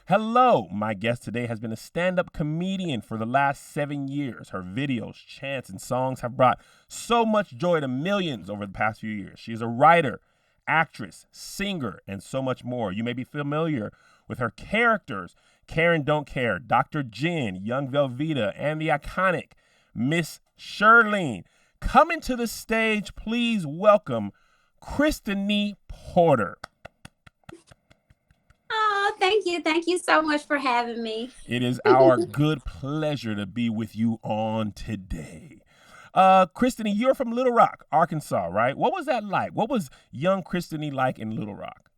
Hello, my guest today has been a stand-up comedian for the last 7 years. Her videos, chants, and songs have brought so much joy to millions over the past few years. She is a writer, actress, singer, and so much more. You may be familiar with her characters, Karen Don't Care, Dr. Jen, Young Velveeta, and the iconic Miss Shirlene. Coming to the stage, please welcome Christianee Porter. Oh, thank you. Thank you so much for having me. It is our good pleasure to be with you on today. Christianee, you're from Little Rock, Arkansas, right? What was that like? What was young Christianee like in Little Rock?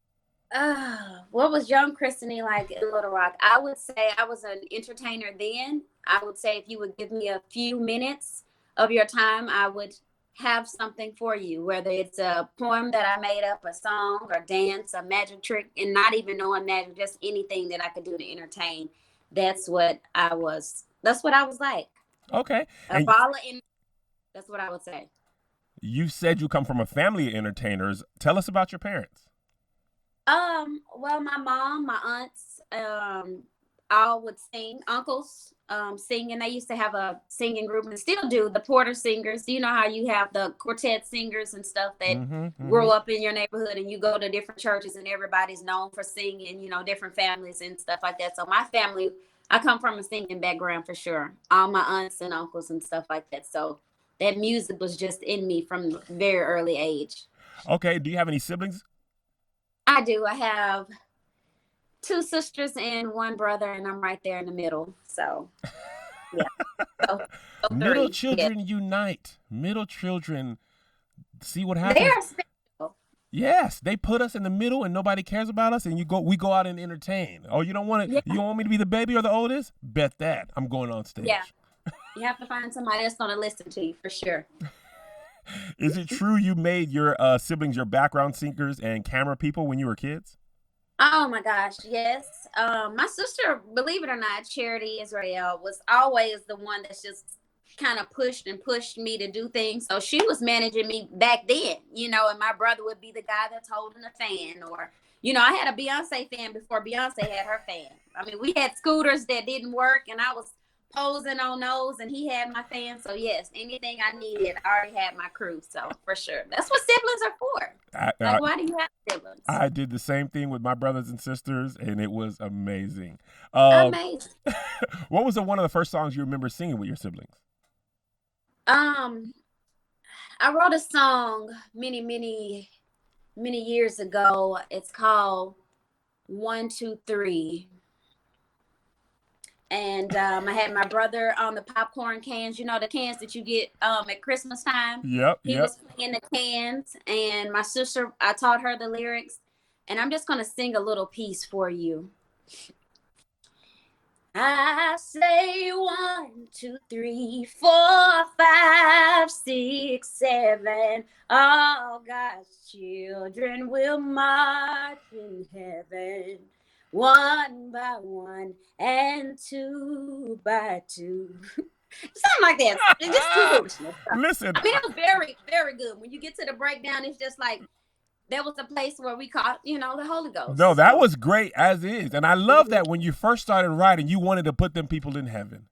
What was young Christianee like in Little Rock? I would say I was an entertainer then. I would say if you would give me a few minutes of your time, I would have something for you, whether it's a poem that I made up, a song, or dance, a magic trick, and not even knowing magic, just anything that I could do to entertain. That's what I was. That's what I was like. Okay. A baller in. That's what I would say. You said you come from a family of entertainers. Tell us about your parents. Well, my mom, my aunts, all would sing. Uncles, sing, and they used to have a singing group and still do, the Porter Singers. You know how you have the quartet singers and stuff that grow up in your neighborhood, and you go to different churches and everybody's known for singing, you know, different families and stuff like that. So my family, I come from a singing background for sure. All my aunts and uncles and stuff like that. So that music was just in me from a very early age. Okay. Do you have any siblings? I do. I have 2 sisters and 1 brother, and I'm right there in the middle. So, yeah. So Middle children unite. Middle children see what happens. They are special. Yes, they put us in the middle, and nobody cares about us, and we go out and entertain. Oh, you don't want to? Yeah. You don't want me to be the baby or the oldest? Bet that I'm going on stage. Yeah, you have to find somebody that's going to listen to you for sure. Is it true you made your siblings your background singers and camera people when you were kids? Oh my gosh, yes. My sister, believe it or not, Charity Israel, was always the one that's just kind of pushed me to do things. So she was managing me back then, you know, and my brother would be the guy that's holding the fan, or, you know, I had a Beyonce fan before Beyonce had her fan. I mean, we had scooters that didn't work, and I was posing on those, and he had my fan. So yes, anything I needed, I already had my crew. So for sure, that's what siblings are for. Why do you have siblings? I did the same thing with my brothers and sisters, and it was amazing. Amazing. What was one of the first songs you remember singing with your siblings? I wrote a song many years ago. It's called 1, 2, 3. And I had my brother on the popcorn cans, you know, the cans that you get at Christmas time. Yep. He was playing the cans, and my sister, I taught her the lyrics, and I'm just going to sing a little piece for you. I say 1, 2, 3, 4, 5, 6, 7. All God's children will march in heaven. 1 by 1 and 2 by 2. Something like that. It's just too foolishness. Listen. I mean, it was very, very good. When you get to the breakdown, it's just like, that was the place where we caught, you know, the Holy Ghost. No, that was great as is. And I love that when you first started writing, you wanted to put them people in heaven.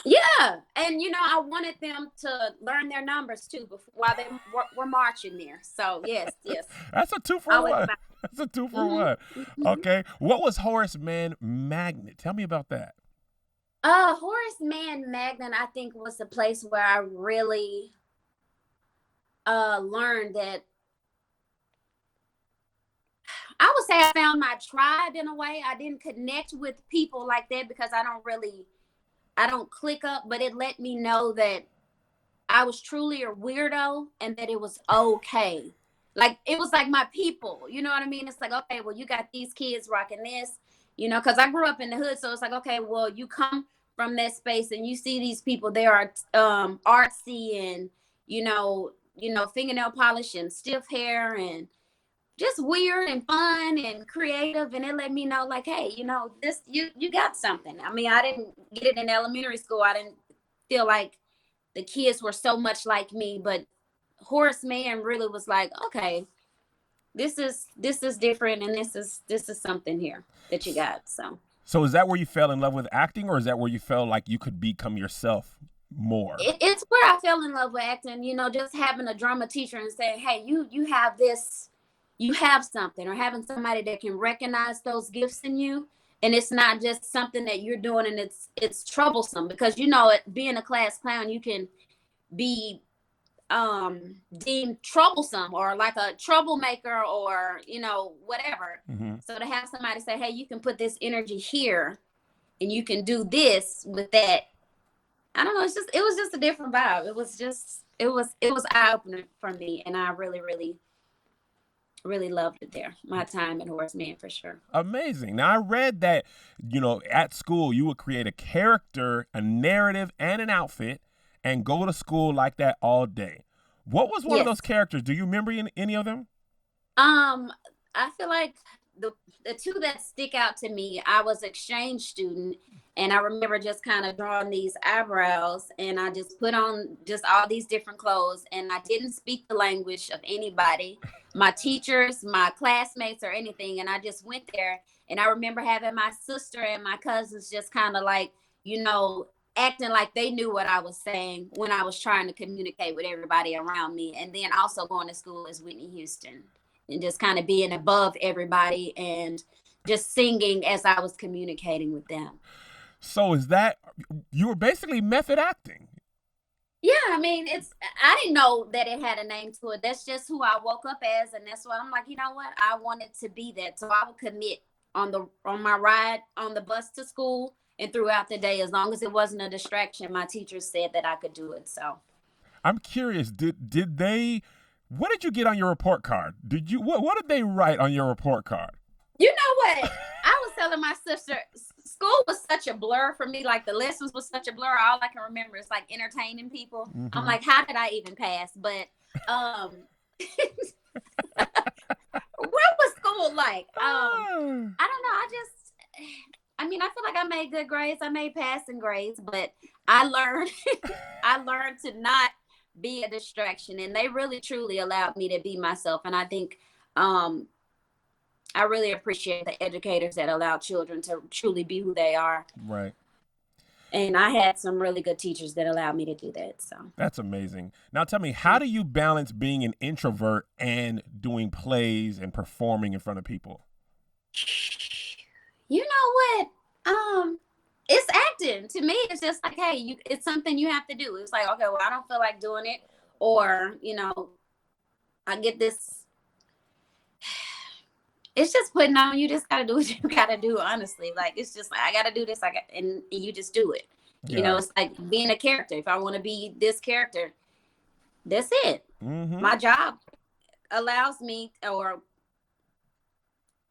Yeah. And, you know, I wanted them to learn their numbers, too, while they were marching there. So, yes. That's a 2 for 1. That's a 2 for 1. Okay. What was Horace Mann Magnet? Tell me about that. Horace Mann Magnet, I think, was the place where I really learned that I would say I found my tribe in a way. I didn't connect with people like that because I don't click up, but it let me know that I was truly a weirdo and that it was okay. Like, it was like my people, you know what I mean? It's like, okay, well, you got these kids rocking this, you know, because I grew up in the hood. So it's like, okay, well, you come from that space and you see these people, they are artsy and, you know, fingernail polish and stiff hair and just weird and fun and creative. And it let me know, like, hey, you know, this, you got something. I mean, I didn't get it in elementary school. I didn't feel like the kids were so much like me, but Horace Mann really was like, okay, this is different, and this is something here that you got. So is that where you fell in love with acting, or is that where you felt like you could become yourself more? It's where I fell in love with acting, just having a drama teacher and saying, hey, you have this, you have something, or having somebody that can recognize those gifts in you. And it's not just something that you're doing and it's troublesome, because being a class clown, you can be deemed troublesome or like a troublemaker or whatever. Mm-hmm. So to have somebody say, hey, you can put this energy here and you can do this with that, I don't know, it was just a different vibe. It was eye-opening for me, and I really, really, really loved it there. My time at Horace Mann, for sure. Amazing. Now, I read that, at school, you would create a character, a narrative, and an outfit, and go to school like that all day. What was one of those characters? Do you remember any of them? I feel like the two that stick out to me, I was exchange student, and I remember just kind of drawing these eyebrows, and I just put on just all these different clothes, and I didn't speak the language of anybody, my teachers, my classmates, or anything. And I just went there, and I remember having my sister and my cousins just kind of like, acting like they knew what I was saying when I was trying to communicate with everybody around me. And then also going to school as Whitney Houston and just kind of being above everybody and just singing as I was communicating with them. So is that, you were basically method acting? Yeah, I mean, I didn't know that it had a name to it. That's just who I woke up as. And that's why I'm like, you know what? I wanted to be that. So I would commit on my ride on the bus to school and throughout the day, as long as it wasn't a distraction. My teachers said that I could do it. So I'm curious, did they, what did you get on your report card? What did they write on your report card? You know what? I was telling my sister, school was such a blur for me. Like the lessons was such a blur. All I can remember is like entertaining people. Mm-hmm. I'm like, how did I even pass? But what was school like? I don't know. I feel like I made good grades. I made passing grades, but I learned to not be a distraction, and they really truly allowed me to be myself. And I think I really appreciate the educators that allow children to truly be who they are. Right. And I had some really good teachers that allowed me to do that. So that's amazing. Now tell me, how do you balance being an introvert and doing plays and performing in front of people? You know what? It's acting. To me, it's just like, hey, it's something you have to do. It's like, okay, well, I don't feel like doing it. Or, I get this. It's just putting on. You just got to do what you got to do, honestly. Like, it's just like, I got to do this. And you just do it. Yeah. It's like being a character. If I want to be this character, that's it. Mm-hmm. My job allows me or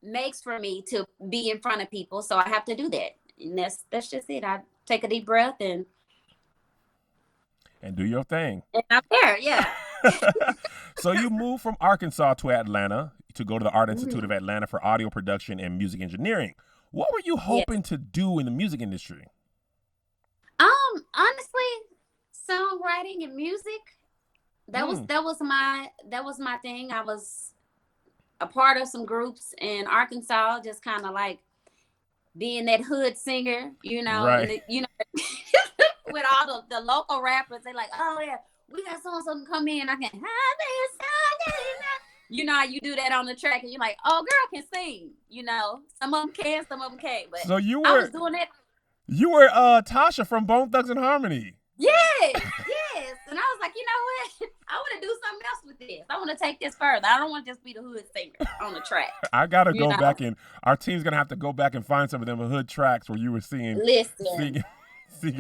makes for me to be in front of people. So I have to do that. And that's just it. I take a deep breath and do your thing. And I'm there, yeah. So you moved from Arkansas to Atlanta to go to the Art Institute of Atlanta for audio production and music engineering. What were you hoping to do in the music industry? Honestly, songwriting and music. That was my thing. I was a part of some groups in Arkansas, just kind of like being that hood singer, right. And with all the local rappers, they're like, oh yeah, we got so-and-so come in, I can how you do that on the track, and you're like, oh, girl can sing, some of them can, some of them can't, but so I was doing it. You were Tasha from Bone Thugs and Harmony. Yes. And I was like, you know what? I want to do something else with this. I want to take this further. I don't want to just be the hood singer on the track. I got to go back and our team's going to have to go back and find some of them hood tracks where you were singing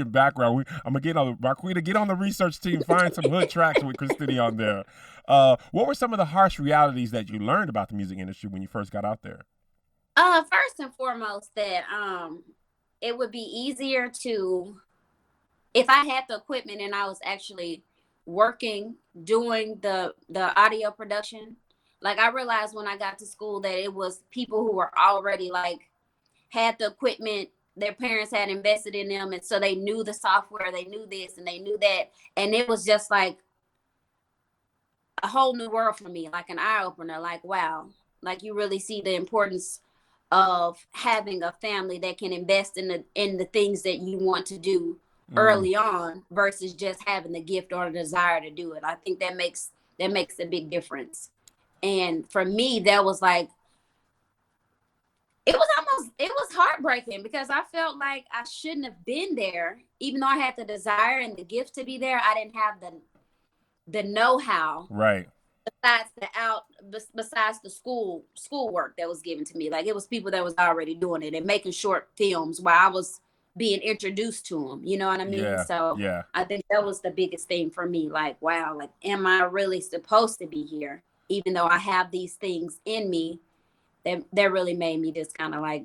background. I'm going to get on Marquita, get on the research team, find some hood tracks with Christianee on there. What were some of the harsh realities that you learned about the music industry when you first got out there? First and foremost, that it would be easier to, if I had the equipment and I was actually working, doing the audio production, like I realized when I got to school that it was people who were already like had the equipment, their parents had invested in them, and so they knew the software, they knew this and they knew that, and it was just like a whole new world for me, like an eye opener, like wow, like you really see the importance of having a family that can invest in the things that you want to do Mm. early on versus just having the gift or the desire to do it. I think that makes a big difference. And for me, that was like, it was heartbreaking because I felt like I shouldn't have been there, even though I had the desire and the gift to be there. I didn't have the know-how Right. besides the schoolwork that was given to me. Like, it was people that was already doing it and making short films while I was being introduced to them. You know what I mean? Yeah. So Yeah. I think that was the biggest thing for me. Like, wow, like, am I really supposed to be here? Even though I have these things in me, that really made me just kind of like,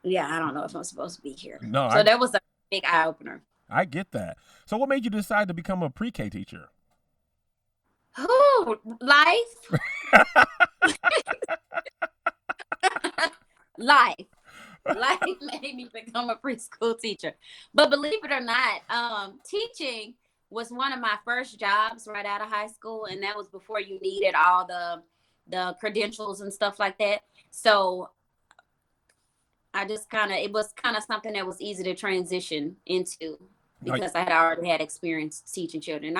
yeah, I don't know if I'm supposed to be here. No, So that was a big eye opener. I get that. So what made you decide to become a pre-K teacher? Ooh, life. Life made me become a preschool teacher. But believe it or not, teaching was one of my first jobs right out of high school, and that was before you needed all the credentials and stuff like that. So I just it was kind of something that was easy to transition into because I had already had experience teaching children.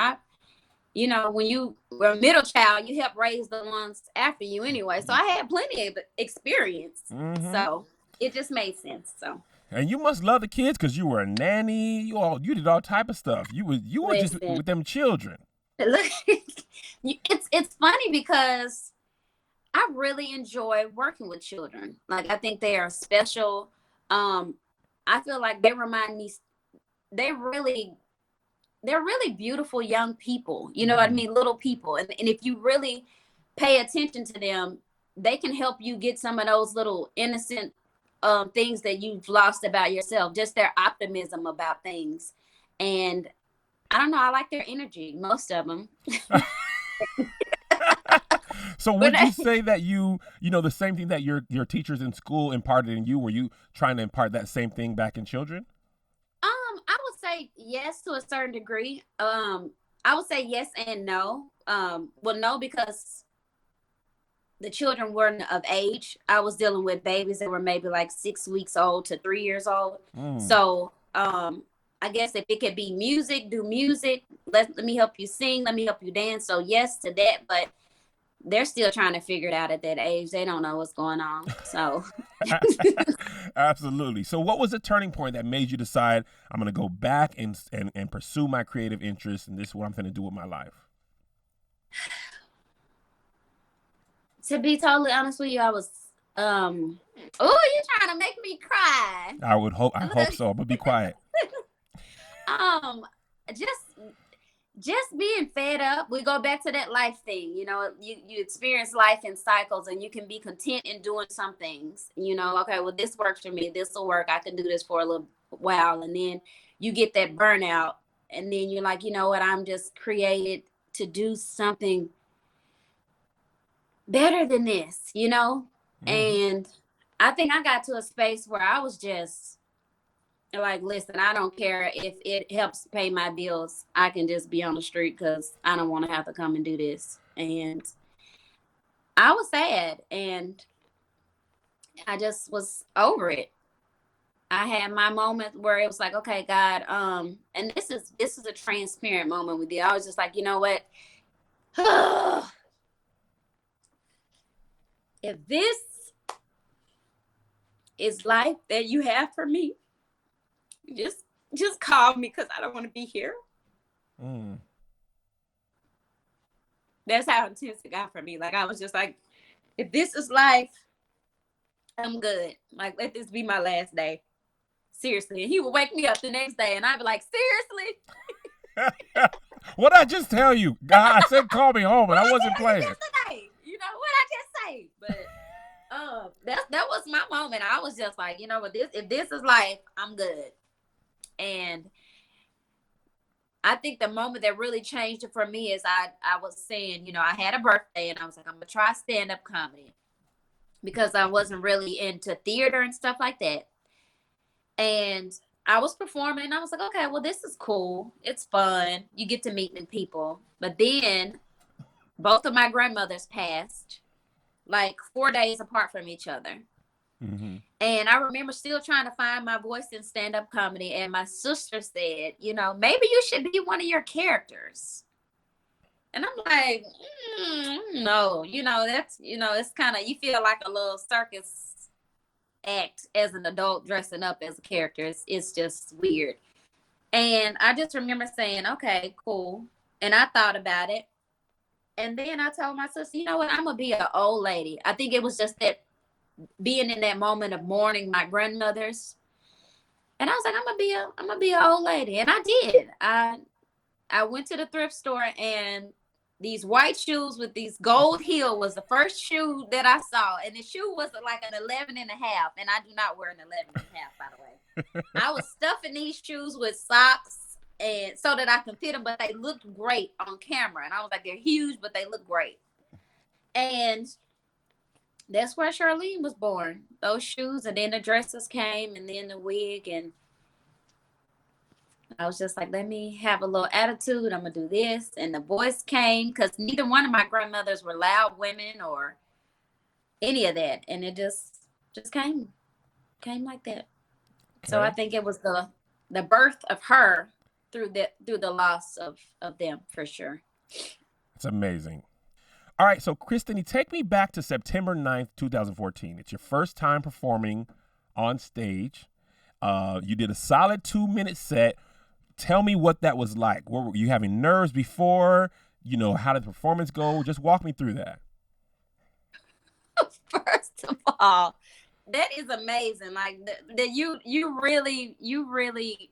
You know, when you were a middle child, you help raise the ones after you anyway. So I had plenty of experience. Mm-hmm. So it just made sense. So. And you must love the kids because you were a nanny. You did all type of stuff. You were just with them children. It's funny because I really enjoy working with children. Like, I think they are special. I feel like they remind me, they're really beautiful young people. You know what I mean? Little people. And if you really pay attention to them, they can help you get some of those little innocent things that you've lost about yourself, just their optimism about things. And I don't know, I like their energy, most of them. So would you say that you know the same thing that your teachers in school imparted in you? Were you trying to impart that same thing back in children? I would say yes to a certain degree. I would say yes and no. Well, no, because the children weren't of age. I was dealing with babies that were maybe like 6 weeks old to 3 years old. So I guess if it could be music, do music. Let me help you sing. Let me help you dance. So yes to that, but they're still trying to figure it out at that age. They don't know what's going on. So Absolutely. So what was the turning point that made you decide I'm going to go back and pursue my creative interests, and this is what I'm going to do with my life? To be totally honest with you, I was oh, you're trying to make me cry. I hope so. I'm gonna be quiet. Just being fed up. We go back to that life thing. You know, you experience life in cycles, and you can be content in doing some things. You know, okay, well, this works for me. This will work. I can do this for a little while. And then you get that burnout. And then you're like, you know what? I'm just created to do something better than this, you know? And I think I got to a space where I was just like, listen, I don't care if it helps pay my bills. I can just be on the street because I don't want to have to come and do this. And I was sad, and I just was over it. I had my moment where it was like, okay, God, and this is a transparent moment with you. I was just like, you know what? If this is life that you have for me, just call me, because I don't want to be here. That's how intense it got for me. Like, I was just like, if this is life, I'm good. Like, let this be my last day. Seriously. And he would wake me up the next day, and I'd be like, seriously? What'd I just tell you? God, I said call me home, and I wasn't playing. Yesterday? You know what I just say? But that was my moment. I was just like, you know what, if this is life, I'm good. And I think the moment that really changed it for me is I was saying, you know, I had a birthday, and I was like, I'm gonna try stand-up comedy, because I wasn't really into theater and stuff like that. And I was performing, and I was like, okay, well, this is cool. It's fun. You get to meet new people. But then both of my grandmothers passed like 4 days apart from each other. Mm-hmm. And I remember still trying to find my voice in stand-up comedy. And my sister said, you know, maybe you should be one of your characters. And I'm like, no, you know, that's, you know, it's kind of, you feel like a little circus act as an adult dressing up as a character. It's just weird. And I just remember saying, okay, cool. And I thought about it. And then I told my sister, you know what, I'm going to be an old lady. I think it was just that being in that moment of mourning my grandmothers. And I was like, I'm gonna be an old lady. And I did. I went to the thrift store, and these white shoes with these gold heel was the first shoe that I saw. And the shoe was like an 11 and a half. And I do not wear an 11 and a half, by the way. I was stuffing these shoes with socks and so that I can fit them, but they looked great on camera. And I was like, they're huge, but they look great. And that's where Charlene was born. Those shoes, and then the dresses came, and then the wig, and I was just like, let me have a little attitude. I'm gonna do this, and the voice came because neither one of my grandmothers were loud women or any of that, and it just came like that. Okay. So I think it was the birth of her through the loss of them, for sure. It's amazing. All right, so Christianee, take me back to September 9th, 2014. It's your first time performing on stage. You did a solid 2-minute set. Tell me what that was like. Were you having nerves before? You know, how did the performance go? Just walk me through that. First of all, that is amazing. Like you really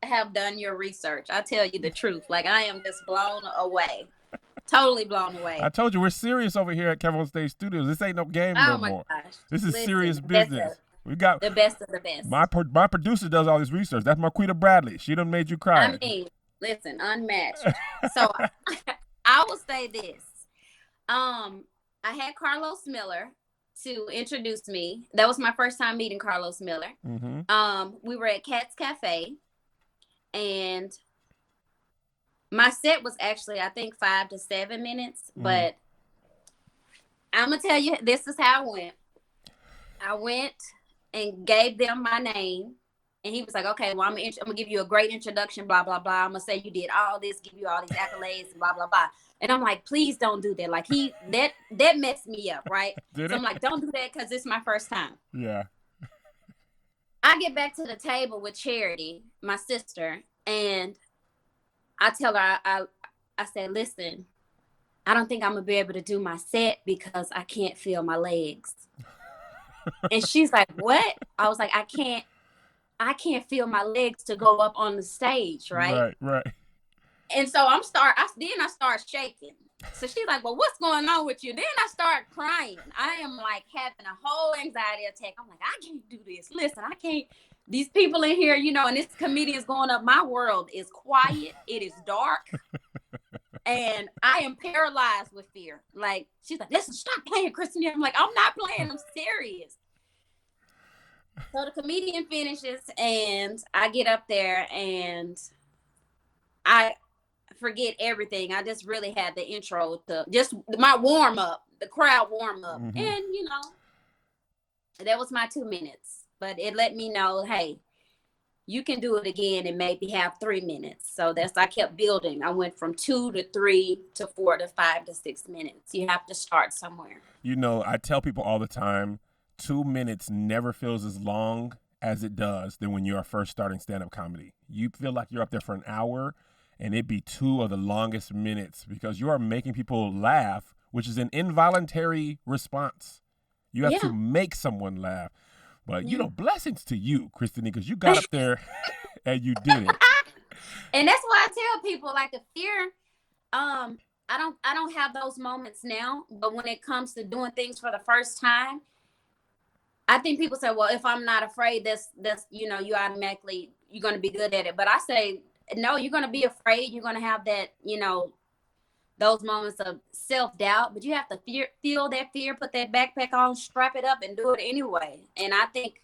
have done your research. I tell you the truth. Like, I am just blown away. Totally blown away. I told you we're serious over here at KevonStage Studios. This ain't no game no more. Gosh. This is serious business. We got the best of the best. My producer does all this research. That's Marquita Bradley. She done made you cry. I mean, listen, unmatched. So I will say this. I had Carlos Miller to introduce me. That was my first time meeting Carlos Miller. Mm-hmm. We were at Cat's Cafe, and my set was actually, I think, 5 to 7 minutes, but I'm going to tell you, this is how it went. I went and gave them my name, and he was like, okay, well, I'm going to give you a great introduction, blah, blah, blah. I'm going to say you did all this, give you all these accolades, blah, blah, blah. And I'm like, please don't do that. Like, that messed me up, right? So I'm like, don't do that because it's my first time. Yeah. I get back to the table with Charity, my sister, and I tell her, I said, listen, I don't think I'm going to be able to do my set because I can't feel my legs. And she's like, what? I was like, I can't feel my legs to go up on the stage, right? Right. And so I start shaking. So she's like, well, what's going on with you? Then I start crying. I am like having a whole anxiety attack. I'm like, I can't do this. Listen, I can't. These people in here, you know, and this comedian's going up. My world is quiet. It is dark. And I am paralyzed with fear. Like, she's like, listen, stop playing, Christianee. I'm like, I'm not playing. I'm serious. So the comedian finishes, and I get up there, and I forget everything. I just really had the intro to just my warm up, the crowd warm up. Mm-hmm. And, you know, that was my 2 minutes. But it let me know, hey, you can do it again and maybe have 3 minutes. So I kept building. I went from 2 to 3 to 4 to 5 to 6 minutes. You have to start somewhere. You know, I tell people all the time, 2 minutes never feels as long as it does than when you are first starting stand-up comedy. You feel like you're up there for an hour, and it'd be 2 of the longest minutes because you are making people laugh, which is an involuntary response. You have to make someone laugh. But, you know, blessings to you, Christianee, because you got up there and you did it. And that's why I tell people, like, the fear, I don't have those moments now. But when it comes to doing things for the first time, I think people say, well, if I'm not afraid, that's you know, you're going to be good at it. But I say, no, you're going to be afraid. You're going to have that, you know, those moments of self-doubt, but you have to feel that fear, put that backpack on, strap it up, and do it anyway. And I think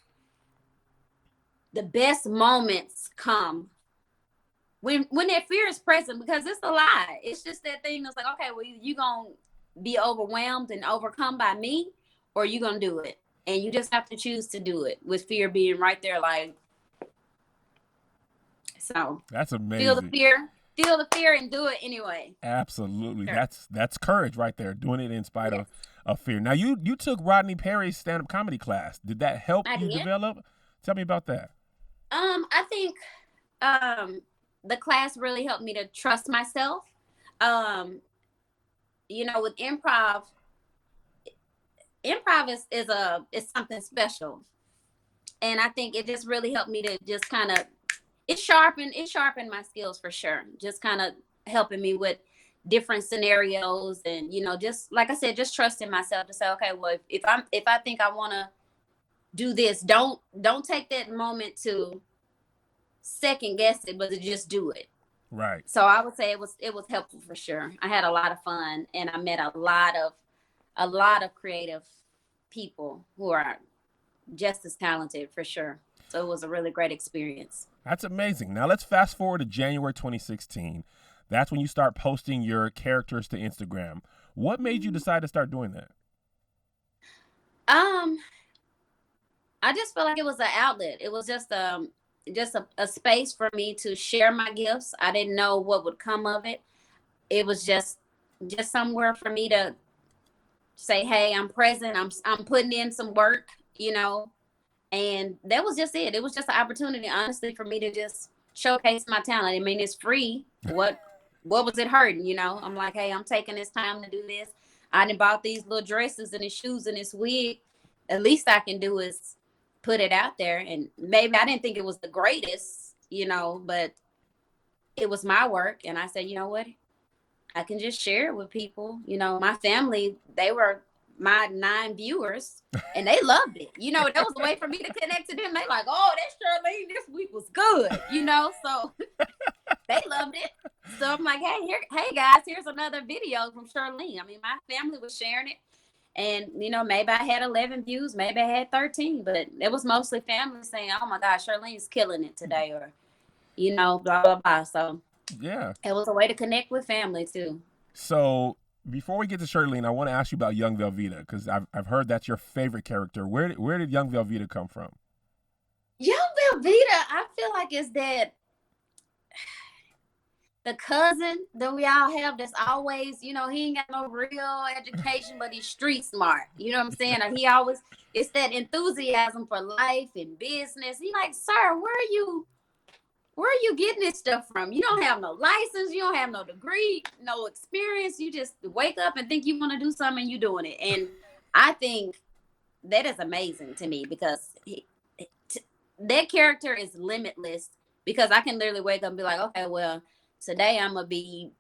the best moments come when that fear is present, because it's a lie. It's just that thing that's like, okay, well, you gonna be overwhelmed and overcome by me, or you gonna do it. And you just have to choose to do it with fear being right there. Like, so That's amazing. Feel the fear and do it anyway. Absolutely. Sure. That's courage right there, doing it in spite of fear. Now, you took Rodney Perry's stand-up comedy class. Did that help you develop? Tell me about that. I think the class really helped me to trust myself. You know, with improv is something special. And I think it just really helped me to just kind of, it sharpened my skills for sure. Just kind of helping me with different scenarios, and, you know, just like I said, just trusting myself to say, okay, well, if I think I want to do this, don't take that moment to second guess it, but to just do it. Right. So I would say it was helpful for sure. I had a lot of fun, and I met a lot of creative people who are just as talented for sure. So it was a really great experience. That's amazing. Now let's fast forward to January 2016. That's when you start posting your characters to Instagram. What made you decide to start doing that? I just felt like it was an outlet. It was just a space for me to share my gifts. I didn't know what would come of it. It was just somewhere for me to say, hey, I'm present. I'm putting in some work, you know, and that was just it. It was just an opportunity, honestly, for me to just showcase my talent. I mean, it's free. What was it hurting? You know, I'm like, hey, I'm taking this time to do this. I done bought these little dresses and these shoes and this wig. At least I can do is put it out there. And maybe I didn't think it was the greatest, you know, but it was my work. And I said, you know what? I can just share it with people. You know, my family, they were my 9 viewers, and they loved it. You know, that was a way for me to connect to them. They like, oh, that Charlene this week was good, you know, so they loved it. So I'm like, hey guys, here's another video from Charlene. I mean, my family was sharing it, and, you know, maybe I had 11 views, maybe I had 13, but it was mostly family saying, oh my gosh, Charlene's killing it today, or, you know, blah, blah, blah. So yeah, it was a way to connect with family too. So before we get to Charlene, I want to ask you about young Velveeta, because I've heard that's your favorite character. Where did young Velveeta come from? Young Velveeta, I feel like is that the cousin that we all have that's always, you know, he ain't got no real education, but he's street smart. You know what I'm saying? Or he always, it's that enthusiasm for life and business. He like, sir, where are you getting this stuff from? You don't have no license, you don't have no degree, no experience. You just wake up and think you want to do something and you doing it. And I think that is amazing to me, because that character is limitless, because I can literally wake up and be like, okay, well, today I'm going to be,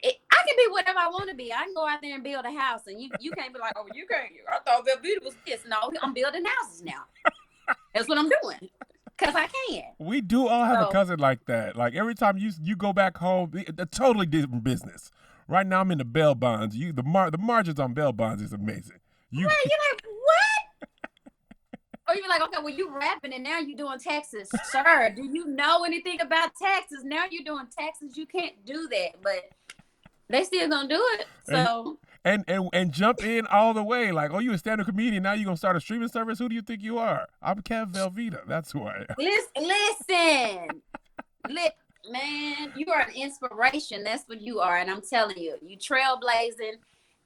I can be whatever I want to be. I can go out there and build a house, and you can't be like, oh, you can't. I thought Velveeta was this. No, I'm building houses now. That's what I'm doing. Because I can. We do all have a cousin like that. Like, every time you go back home, a totally different business. Right now, I'm in the bail bonds. The margins on bail bonds is amazing. You're like, what? Or you're like, okay, well, you rapping and now you're doing taxes. Sir, do you know anything about taxes? Now you're doing taxes. You can't do that. But they still gonna do it. So. And jump in all the way. Like, oh, you a stand-up comedian, now you're going to start a streaming service? Who do you think you are? I'm Kev Velveeta. That's who I am. Listen. Man, you are an inspiration. That's what you are. And I'm telling you, you trailblazing.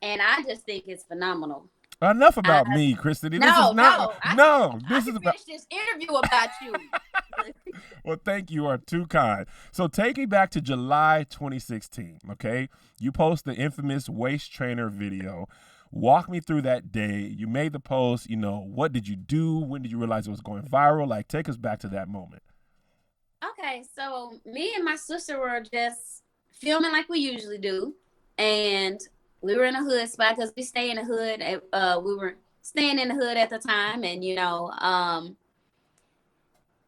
And I just think it's phenomenal. Enough about me, Christianee. This is about this interview about you. Well, thank you. You are too kind. So take me back to July 2016, okay? You post the infamous waist trainer video. Walk me through that day. You made the post. You know, what did you do? When did you realize it was going viral? Like, take us back to that moment. Okay, so me and my sister were just filming like we usually do. And we were in a hood spot, because we stay in the hood. We were staying in the hood at the time. And, you know,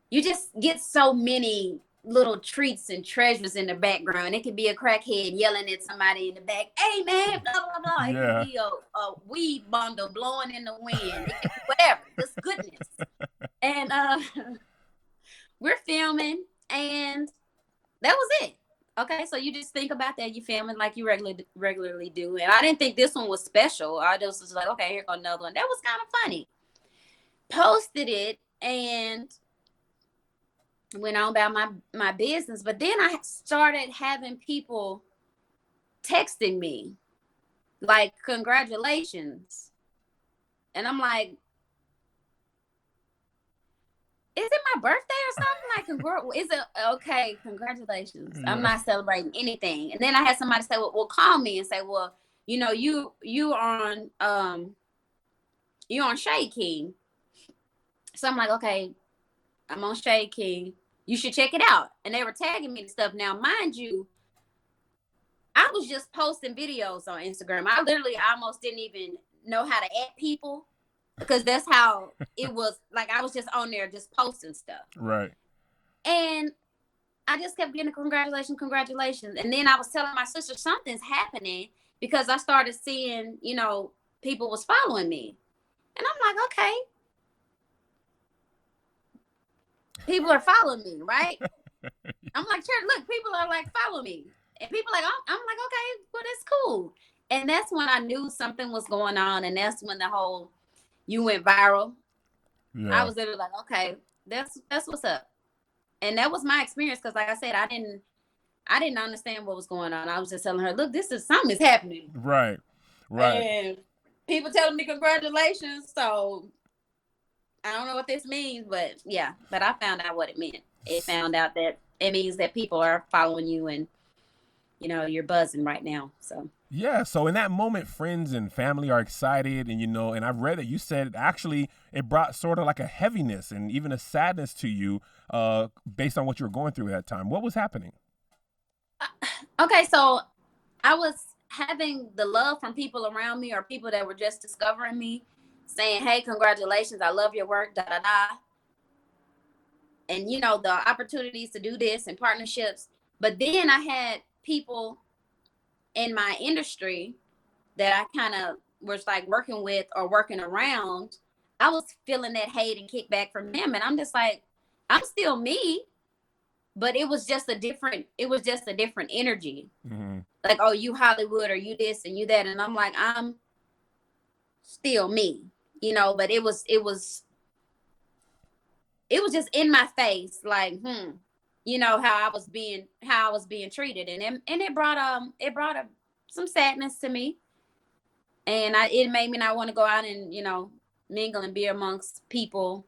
you just get so many little treats and treasures in the background. It could be a crackhead yelling at somebody in the back, hey, man, blah, blah, blah. Yeah. It could be a weed bundle blowing in the wind. It could be whatever. Just goodness. And we're filming, and that was it. Okay, so you just think about that, you film it like you regularly do. And I didn't think this one was special. I just was like, okay, here go another one. That was kind of funny. Posted it and went on about my business. But then I started having people texting me like, congratulations. And I'm like, is it my birthday or something? Like, is it okay? Congratulations. Yeah. I'm not celebrating anything. And then I had somebody say, well, call me and say, well, you know, you on Shade King. So I'm like, okay, I'm on Shade King. You should check it out. And they were tagging me and stuff. Now, mind you, I was just posting videos on Instagram. I literally almost didn't even know how to add people, because that's how it was. Like, I was just on there just posting stuff. Right. And I just kept getting congratulations. And then I was telling my sister something's happening, because I started seeing, you know, people was following me. And I'm like, okay, people are following me, right? I'm like, Church, look, people are like, follow me. And people like, I'm like, okay, well, that's cool. And that's when I knew something was going on. And that's when the whole, you went viral. Yeah. I was literally like, okay, that's what's up. And that was my experience, because like I said, I didn't understand what was going on. I was just telling her, look, something is happening. Right. And people telling me congratulations. So I don't know what this means, but yeah, but I found out what it meant. It found out that it means that people are following you and, you know, you're buzzing right now. So yeah, so in that moment, friends and family are excited, and and I've read that you said actually it brought sort of like a heaviness and even a sadness to you, based on what you were going through at that time. What was happening? Okay, so I was having the love from people around me, or people that were just discovering me, saying, hey, congratulations, I love your work, da da da. And, you know, the opportunities to do this and partnerships. But then I had people in my industry that I kind of was like working with or working around. I was feeling that hate and kickback from them. And I'm just like, I'm still me, but it was just a different energy. Mm-hmm. Like, oh, you Hollywood, or you this and you that. And I'm like, I'm still me, you know, but it was just in my face, like, you know, how I was being treated. And it brought some sadness to me. And it made me not want to go out and, you know, mingle and be amongst people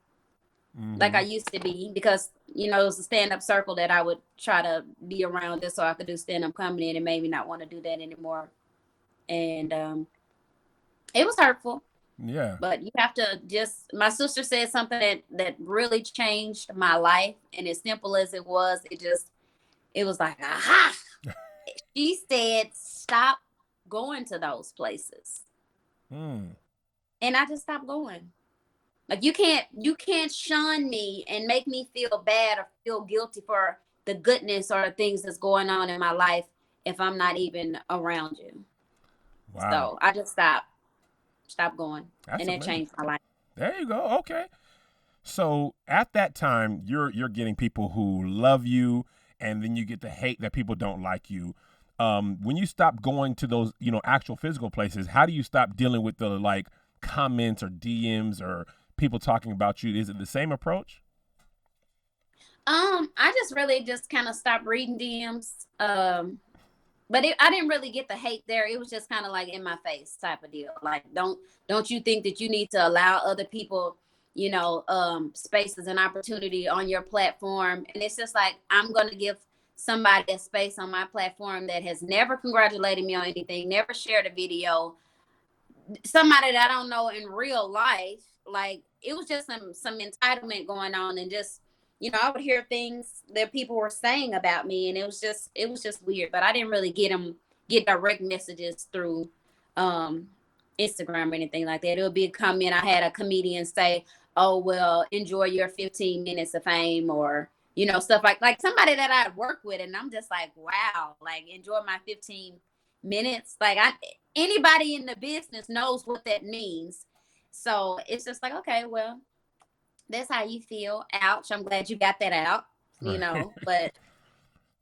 like I used to be, because, you know, it was a stand-up circle that I would try to be around just so I could do stand-up comedy, and it made me not want to do that anymore. And it was hurtful. Yeah. But you have to my sister said something that really changed my life. And as simple as it was, it was like, aha. She said, stop going to those places. And I just stopped going. Like, you can't shun me and make me feel bad or feel guilty for the goodness or the things that's going on in my life if I'm not even around you. Wow. So I just stopped going. That's and it changed my life. There you go. Okay. So at that time, you're getting people who love you, and then you get the hate that people don't like you. When you stop going to those, you know, actual physical places, how do you stop dealing with the like comments or DMs or people talking about you? Is it the same approach? I just really just kind of stopped reading DMs. But I didn't really get the hate there. It was just kind of like in my face type of deal. Like, don't you think that you need to allow other people, you know, spaces and opportunity on your platform? And it's just like, I'm going to give somebody a space on my platform that has never congratulated me on anything, never shared a video, somebody that I don't know in real life. Like, it was just some entitlement going on, and just, you know, I would hear things that people were saying about me, and it was just weird. But I didn't really get direct messages through Instagram or anything like that. It would be a comment. I had a comedian say, oh, well, enjoy your 15 minutes of fame, or, you know, stuff like somebody that I work with. And I'm just like, wow, like, enjoy my 15 minutes. Like, anybody in the business knows what that means. So it's just like, okay, well, that's how you feel. Ouch. I'm glad you got that out, you know, but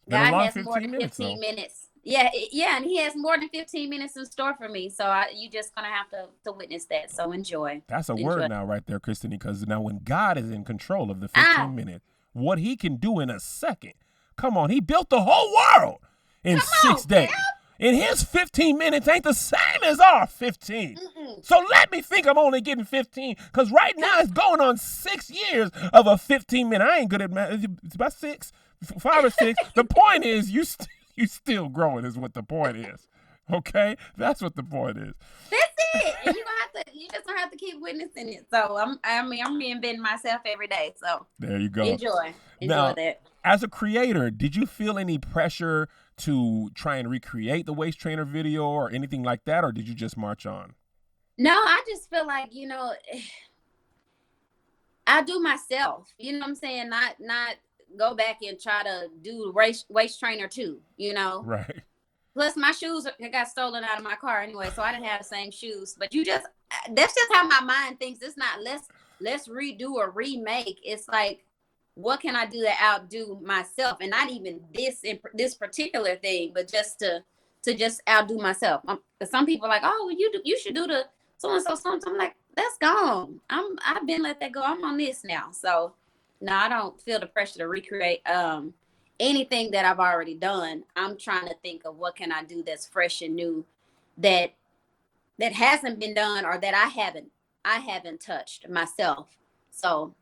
Been a God long has more 15 than minutes, 15 though. minutes. Yeah, yeah, and he has more than 15 minutes in store for me. So you just gonna have to witness that. So enjoy. That's a word now right there, Christianee, because now when God is in control of the Ah, 15 minutes, what he can do in a second. Come on, he built the whole world in come 6 on, Kev. days. And his 15 minutes ain't the same as our 15. Mm-mm. So let me think I'm only getting 15, because right now it's going on 6 years of a 15-minute. I ain't good at math. It's about 6, 5 or 6. The point is you still growing is what the point is. Okay? That's what the point is. That's it. And you just gonna have to keep witnessing it. So I'm reinventing myself every day. So There you go. enjoy Now, that. as a creator, did you feel any pressure to try and recreate the waist trainer video or anything like that, or did you just march on? No, I just feel like, I do myself. You know what I'm saying? Not go back and try to do waist trainer too, Right. Plus my shoes got stolen out of my car anyway, so I didn't have the same shoes. But that's just how my mind thinks. It's not let's redo or remake. It's like, what can I do to outdo myself? And not even this particular thing, but just to just outdo myself. Some people are like, oh, well, you should do the so and so something. I'm like, that's gone. I've been let that go. I'm on this now. So no, I don't feel the pressure to recreate anything that I've already done. I'm trying to think of what can I do that's fresh and new that hasn't been done or that I haven't touched myself. So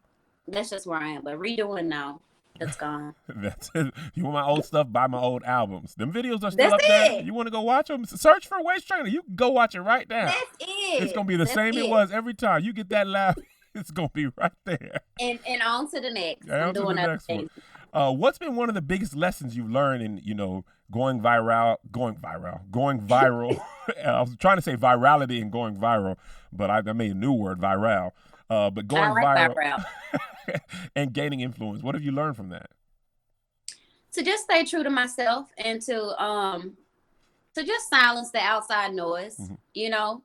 that's just where I am. But redoing now, that's gone. That's it. You want my old stuff? Buy my old albums. Them videos are still That's up there. it. You want to go watch them? Search for waist trainer. You can go watch it right now. That's it. It's gonna be the That's same it was every time. You get that laugh, it's gonna be right there. And on to the next. Yeah, I'm on to doing the other next one. things. What's been one of the biggest lessons you've learned in going viral? I was trying to say virality and going viral, but I made a new word, viral. But going viral and gaining influence. What have you learned from that? To just stay true to myself and to just silence the outside noise. Mm-hmm.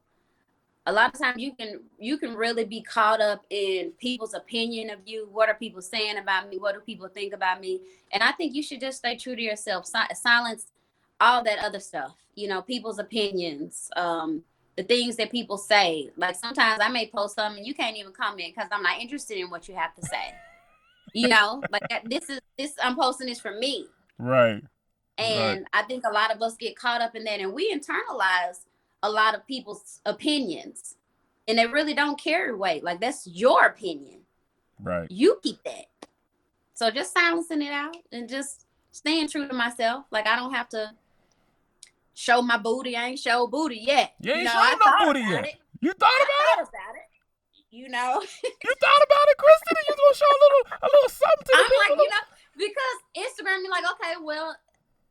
A lot of times you can really be caught up in people's opinion of you. What are people saying about me? What do people think about me? And I think you should just stay true to yourself. Silence all that other stuff. People's opinions, the things that people say. Like sometimes I may post something and you can't even comment because I'm not interested in what you have to say. Like this I'm posting this for me. Right. And right. I think a lot of us get caught up in that and we internalize a lot of people's opinions and they really don't carry weight. Like that's your opinion. Right. You keep that. So just silencing it out and just staying true to myself. Like I don't have to show my booty. I ain't show booty yet. You ain't showing no booty yet. It. You thought about it? You thought about it, Kristen? You gonna show a little something to the I'm people? like, because Instagram be like, okay, well,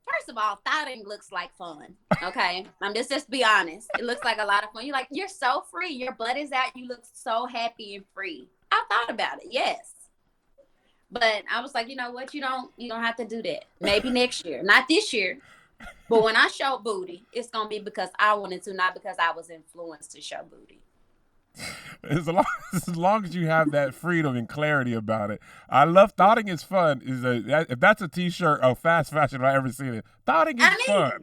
first of all, thotting looks like fun. Okay. I'm just be honest. It looks like a lot of fun. You're so free. Your butt is out. You look so happy and free. I thought about it. Yes. But I was like, you know what? You don't have to do that. Maybe next year. Not this year. But when I show booty, it's going to be because I wanted to, not because I was influenced to show booty. As long as you have that freedom and clarity about it. I love thotting is fun. If that's a t-shirt of fast fashion if I ever seen it, thotting is fun.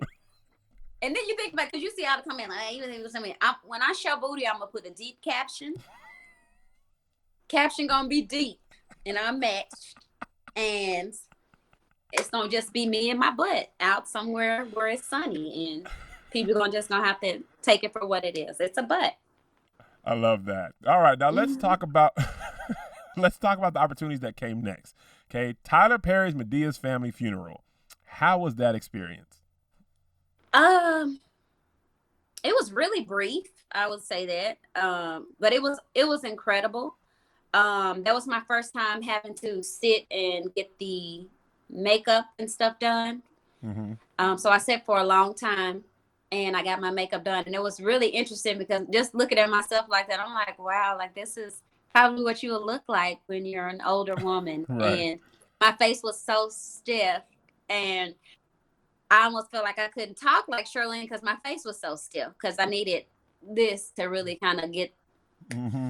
And then you think about, because you see all the comments, like, hey, when I show booty, I'm going to put a deep caption. Caption going to be deep and unmatched. And it's going to just be me and my butt out somewhere where it's sunny. And people are just going to have to take it for what it is. It's a butt. I love that. All right, now let's talk about the opportunities that came next. Okay, Tyler Perry's Medea's family funeral. How was that experience? It was really brief. I would say that, but it was incredible. That was my first time having to sit and get the makeup and stuff done. Mm-hmm. So I sat for a long time. And I got my makeup done. And it was really interesting because just looking at myself like that, I'm like, wow, like this is probably what you will look like when you're an older woman. Right. And my face was so stiff. And I almost felt like I couldn't talk like Shirlene because my face was so stiff because I needed this to really kind of get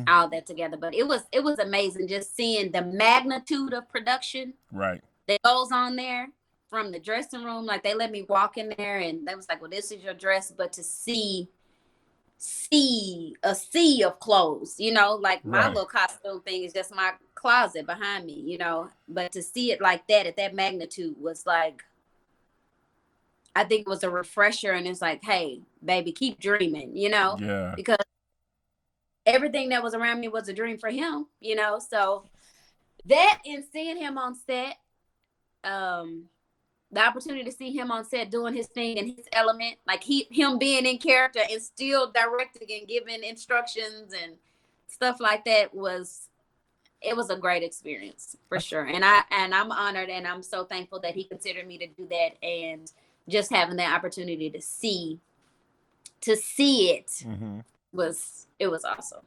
all that together. But it was amazing just seeing the magnitude of production right. that goes on there. from the dressing room. Like, they let me walk in there and they was like, well, this is your dress. But to see a sea of clothes, you know, like my little costume thing is just my closet behind me, you know, but to see it like that at that magnitude was like, I think it was a refresher. And it's like, hey, baby, keep dreaming, you know, because everything that was around me was a dream for him, you know. So that, and seeing him on set, the opportunity to see him on set doing his thing in his element, like him being in character and still directing and giving instructions and stuff like that, it was a great experience for sure. And I'm honored, and I'm so thankful that he considered me to do that, and just having the opportunity to see it was awesome.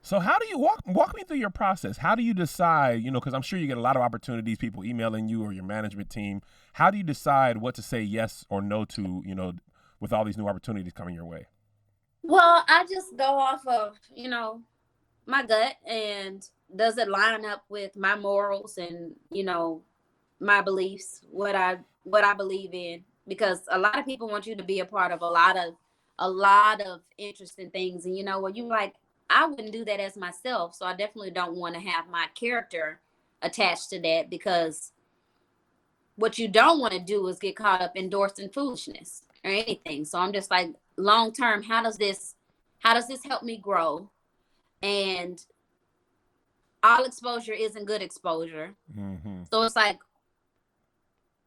So how do you walk me through your process? How do you decide, you know, because I'm sure you get a lot of opportunities, people emailing you or your management team. How do you decide what to say yes or no to, you know, with all these new opportunities coming your way? Well, I just go off of, you know, my gut, and does it line up with my morals and, you know, my beliefs, what I believe in, because a lot of people want you to be a part of a lot of interesting things. And, you know, when you like, I wouldn't do that as myself. So I definitely don't want to have my character attached to that, because what you don't want to do is get caught up endorsing foolishness or anything. So I'm just like, long term, how does this help me grow? And all exposure isn't good exposure. So it's like,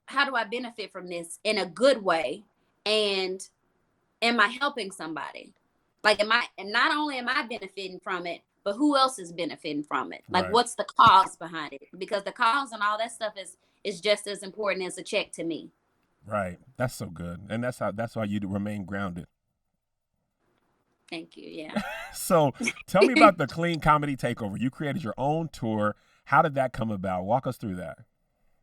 how do I benefit from this in a good way? And am I helping somebody? Like, not only am I benefiting from it, but who else is benefiting from it? Like, what's the cause behind it? Because the cause and all that stuff is just as important as a check to me. Right. That's so good. And that's how you remain grounded. Thank you. Yeah. So tell me about the Clean Comedy Takeover. You created your own tour. How did that come about? Walk us through that.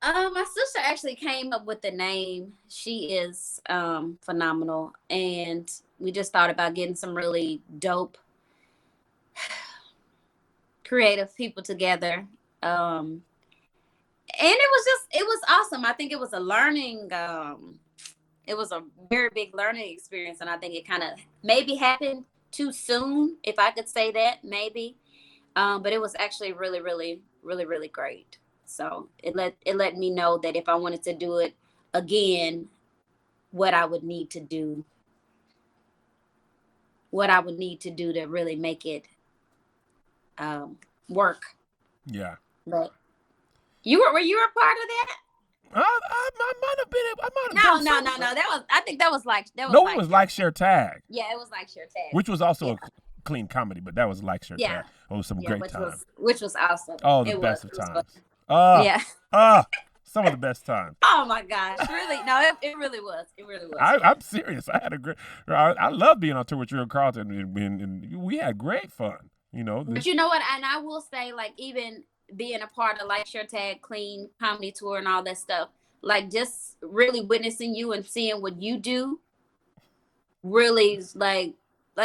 My sister actually came up with the name. She is phenomenal. And we just thought about getting some really dope, creative people together. And it was awesome. I think it was a learning, it was a very big learning experience. And I think it kind of maybe happened too soon, if I could say that, maybe. But it was actually really, really, really, really great. So it let me know that if I wanted to do it again, what I would need to do to really make it work. Yeah. But were you a part of that? I might have been. No. I think that was like. No, it was Like, Share, Tag. Yeah, it was Like, Share, Tag. Which was also a clean comedy, but that was Like, Share, Tag. It was some great times. Which was awesome. Oh, the best of times. Some of the best times. Oh my gosh, really? No, it really was. It really was. I'm serious. I had a great. I love being on tour with you and Carlton, and we had great fun. You know. But you know what? And I will say, like, even being a part of Like, Share, Tag, Clean Comedy Tour and all that stuff, like, just really witnessing you and seeing what you do, really is like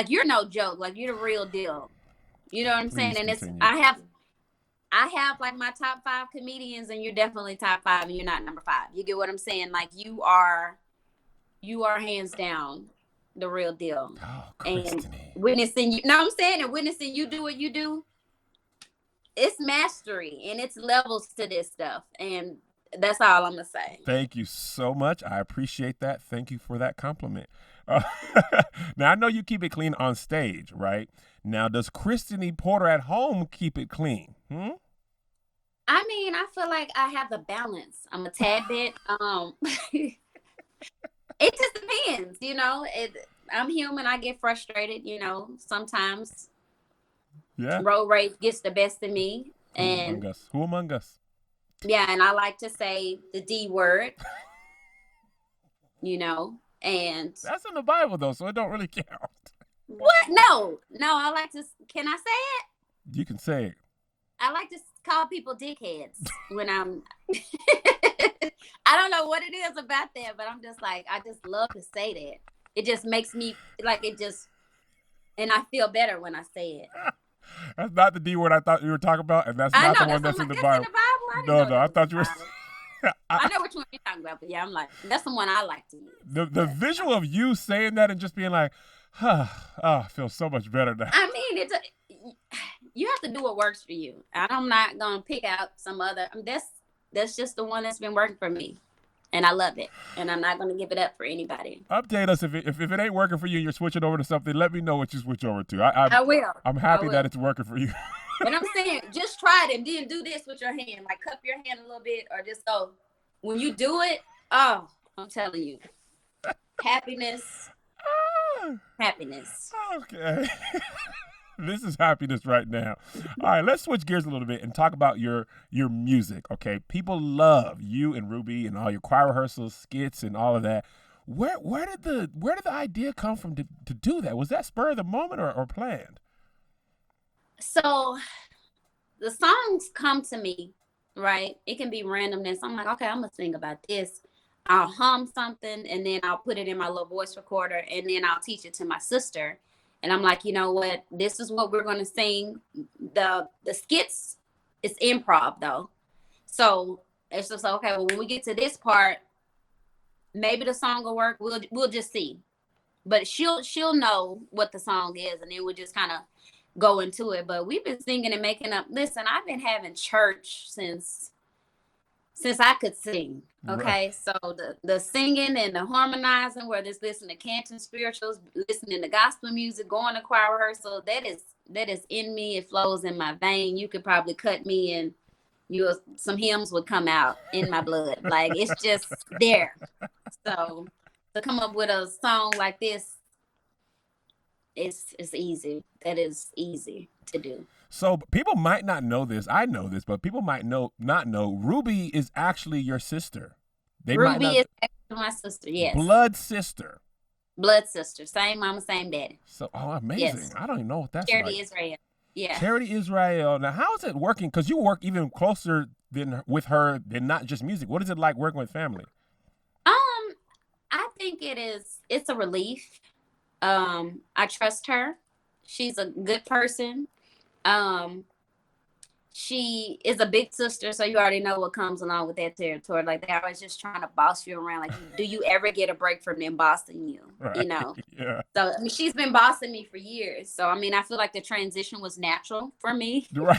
you're no joke. Like, you're the real deal. You know what I'm saying? And continue. I have like my top 5 comedians, and you're definitely top 5, and you're not number 5. You get what I'm saying? Like, you are hands down the real deal. Oh, and Christianee. Witnessing you, know what I'm saying? And witnessing you do what you do, it's mastery, and it's levels to this stuff. And that's all I'm gonna say. Thank you so much. I appreciate that. Thank you for that compliment. Now, I know you keep it clean on stage, right? Now, does Christianee Porter at home keep it clean? I mean, I feel like I have the balance. I'm a tad bit. It just depends, you know. I'm human. I get frustrated, you know. Sometimes, road rage gets the best of me. Who among us? Yeah, and I like to say the D word, you know. And that's in the Bible, though, so it don't really count. What? No. I like to. Can I say it? You can say it. I like to call people dickheads when I'm. I don't know what it is about that, but I'm just like, I just love to say that. It just makes me like and I feel better when I say it. That's not the D word I thought you were talking about, and that's not the one that's in the Bible. No, I thought you were. I know which one you're talking about, but yeah, I'm like, that's the one I like to use. The visual of you saying that and just being like, oh, I feel so much better now. I mean, you have to do what works for you. I'm not gonna pick out some other. That's just the one that's been working for me, and I love it. And I'm not gonna give it up for anybody. Update us if it ain't working for you and you're switching over to something. Let me know what you switch over to. I will. I'm happy that it's working for you. And I'm saying, just try it and then do this with your hand, like cup your hand a little bit, or just go. When you do it, oh, I'm telling you, happiness. Happiness. Okay. This is happiness right now. All right, let's switch gears a little bit and talk about your music, okay? People love you and Ruby and all your choir rehearsals, skits, and all of that. Where did the idea come from to do that? Was that spur of the moment or planned? So the songs come to me, right? It can be randomness. I'm like, okay, I'm gonna sing about this. I'll hum something and then I'll put it in my little voice recorder and then I'll teach it to my sister. And I'm like, you know what? This is what we're gonna sing. The skits, it's improv though. So it's just like, okay, well, when we get to this part, maybe the song will work. We'll just see. But she'll know what the song is, and then we'll just kind of go into it. But we've been singing and making up. Listen, I've been having church since I could sing. Okay. Right. So the singing and the harmonizing, whether it's listening to canton spirituals, listening to gospel music, going to choir rehearsal, that is in me. It flows in my vein. You could probably cut me and some hymns would come out in my blood. Like, it's just there. So to come up with a song like this, it's easy. That is easy to do. So people might not know this. I know this, but people might not know. Ruby is actually your sister. Ruby is actually my sister, yes. Blood sister. Blood sister. Same mama, same daddy. So, amazing. Yes. I don't even know what that's Charity like. Israel. Yeah. Charity Israel. Now, how is it working? Because you work even closer with her than not just music. What is it like working with family? I think it's a relief. I trust her. She's a good person. She is a big sister, so you already know what comes along with that territory. Like, they're always just trying to boss you around. Like, do you ever get a break from them bossing you? Right. You know? Yeah. So, I mean, she's been bossing me for years. So, I mean, I feel like the transition was natural for me. Right.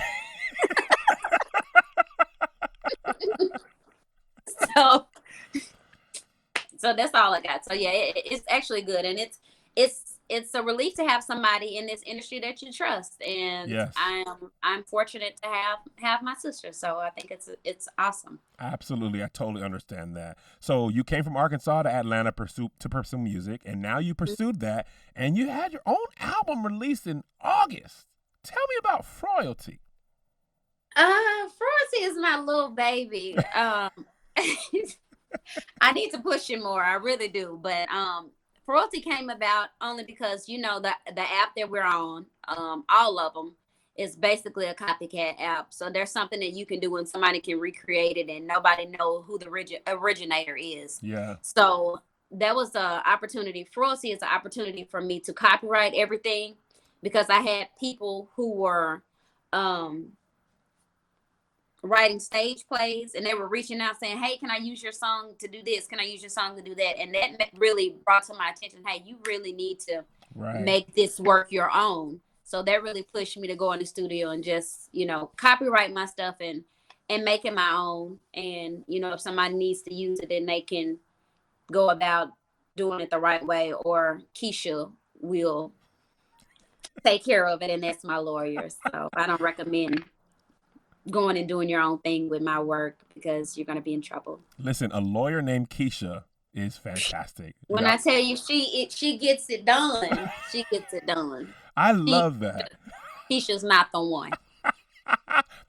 So that's all I got. So yeah, it's actually good, and it's a relief to have somebody in this industry that you trust. And yes. I'm fortunate to have my sister. So I think it's awesome. Absolutely, I totally understand that. So you came from Arkansas to Atlanta to pursue music, and now you pursued that, and you had your own album released in August. Tell me about Froyalty. Froyalty is my little baby. I need to push it more. I really do. But Froyalty came about only because, you know, the app that we're on, all of them, is basically a copycat app. So there's something that you can do and somebody can recreate it and nobody know who the originator is. Yeah. So that was an opportunity. Froyalty is an opportunity for me to copyright everything because I had people who were writing stage plays and they were reaching out saying, hey, can I use your song to do this? Can I use your song to do that? And that really brought to my attention, hey, you really need to make this work your own. So that really pushed me to go in the studio and just, you know, copyright my stuff and make it my own. And, you know, if somebody needs to use it, then they can go about doing it the right way, or Keisha will take care of it. And that's my lawyer. So I don't recommend going and doing your own thing with my work because you're going to be in trouble. Listen, a lawyer named Keisha is fantastic. When I tell you she gets it done, she gets it done. I love that. Keisha's not the one.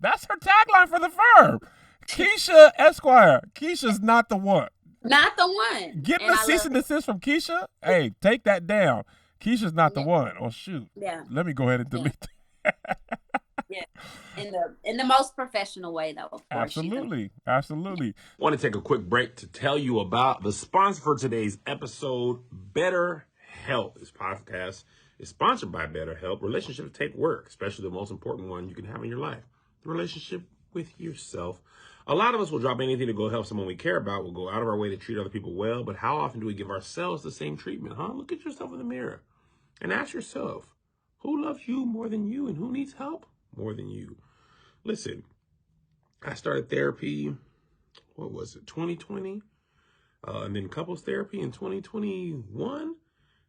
That's her tagline for the firm. Keisha Esquire. Keisha's not the one. Not the one. Getting a cease and desist from Keisha? Hey, take that down. Keisha's not the one. Oh, shoot. Yeah. Let me go ahead and delete that. Yeah, in the most professional way, though. Of course. Absolutely. I want to take a quick break to tell you about the sponsor for today's episode, BetterHelp. This podcast is sponsored by BetterHelp. Relationships take work, especially the most important one you can have in your life, the relationship with yourself. A lot of us will drop anything to go help someone we care about. We'll go out of our way to treat other people well. But how often do we give ourselves the same treatment, huh? Look at yourself in the mirror and ask yourself, who loves you more than you and who needs help more than you? Listen, I started therapy, 2020? And then couples therapy in 2021.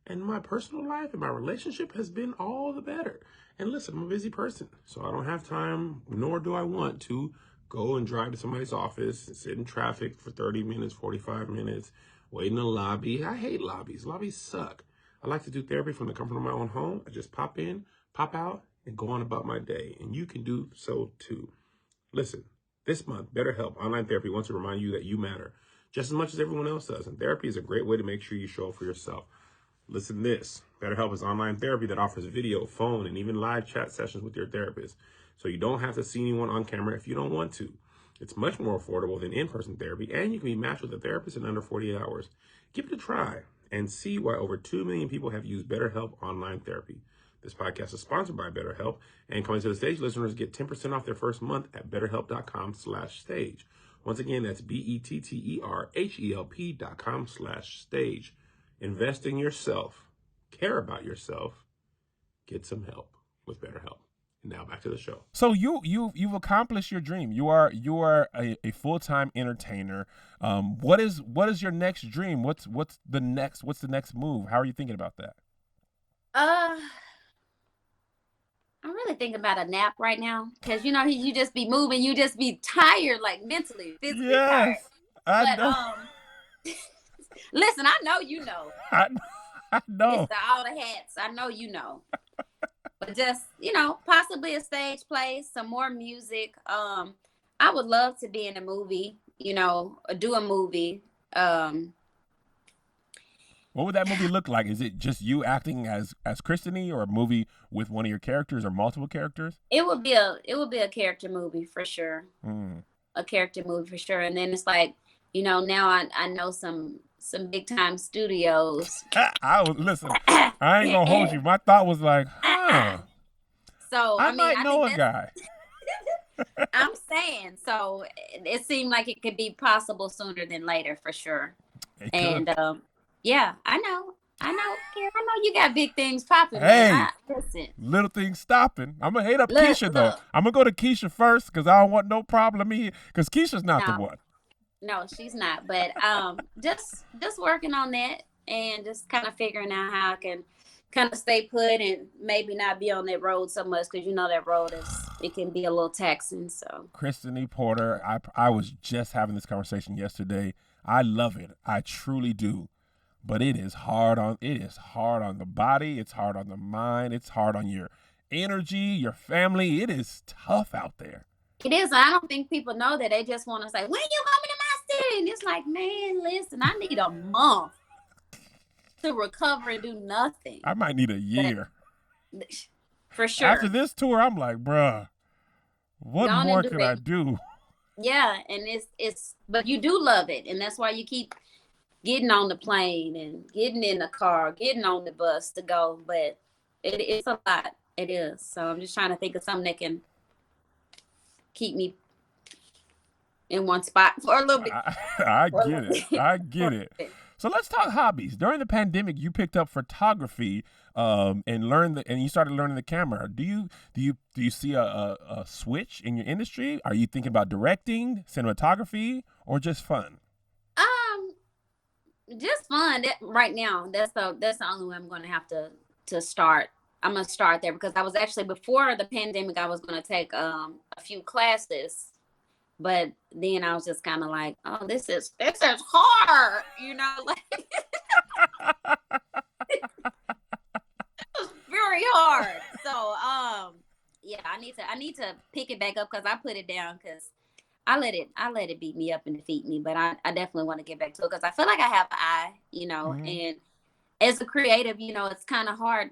And my personal life and my relationship has been all the better. And listen, I'm a busy person, so I don't have time, nor do I want to go and drive to somebody's office and sit in traffic for 30 minutes, 45 minutes, wait in the lobby. I hate lobbies. Lobbies suck. I like to do therapy from the comfort of my own home. I just pop in, pop out, and go on about my day. And you can do so too. Listen, this month, BetterHelp Online Therapy wants to remind you that you matter just as much as everyone else does. And therapy is a great way to make sure you show up for yourself. Listen to this. BetterHelp is online therapy that offers video, phone, and even live chat sessions with your therapist. So you don't have to see anyone on camera if you don't want to. It's much more affordable than in-person therapy, and you can be matched with a therapist in under 48 hours. Give it a try and see why over 2 million people have used BetterHelp online therapy. This podcast is sponsored by BetterHelp, and Coming to the Stage listeners get 10% off their first month at betterhelp.com/stage. Once again, that's BetterHelp.com/stage. Invest in yourself, care about yourself, get some help with BetterHelp. And now back to the show. So you've accomplished your dream. You are a full-time entertainer. What is your next dream? What's the next move? How are you thinking about that? I'm really thinking about a nap right now because you just be moving, you just be tired, like mentally, physically tired. I know. Listen, I know you know. I know. It's all the hats. I know you know. But just possibly a stage play, some more music. I would love to be in a movie. Or do a movie. What would that movie look like? Is it just you acting as Christianee, or a movie with one of your characters or multiple characters? It would be a character movie for sure. A character movie for sure. And then it's like, now I know some big time studios. Listen. I ain't gonna hold you. My thought was like, So I might know a guy. I'm saying, so it seemed like it could be possible sooner than later for sure. And yeah, I know, Kev, I know you got big things popping. Hey, listen. Little things stopping. I'm gonna hate up Keisha though. I'm gonna go to Keisha first because I don't want no problem here. Because Keisha's not the one. No, she's not. But just working on that and just kind of figuring out how I can kind of stay put and maybe not be on that road so much because that road it can be a little taxing. So Christianee Porter, I was just having this conversation yesterday. I love it. I truly do. But it is hard on the body, it's hard on the mind, it's hard on your energy, your family. It is tough out there. It is. I don't think people know that. They just want to say, when you coming to my city? And it's like, man, listen, I need a month to recover and do nothing. I might need a year. For sure. After this tour, I'm like, bruh, what more can I do? Yeah, and it's but you do love it, and that's why you keep getting on the plane and getting in the car, getting on the bus to go. But it's a lot. It is. So I'm just trying to think of something that can keep me in one spot for a little bit. I get it. So let's talk hobbies. During the pandemic, you picked up photography and you started learning the camera. Do you see a switch in your industry? Are you thinking about directing, cinematography, or just fun? Just fun. Right now, that's the only way I'm going to have to start. I'm going to start there because I was actually, before the pandemic, I was going to take a few classes, but then I was just kind of like, oh, this is hard, like it was very hard. So, yeah, I need to pick it back up because I put it down because I let it beat me up and defeat me, but I definitely want to get back to it because I feel like I have an eye, and as a creative, it's kind of hard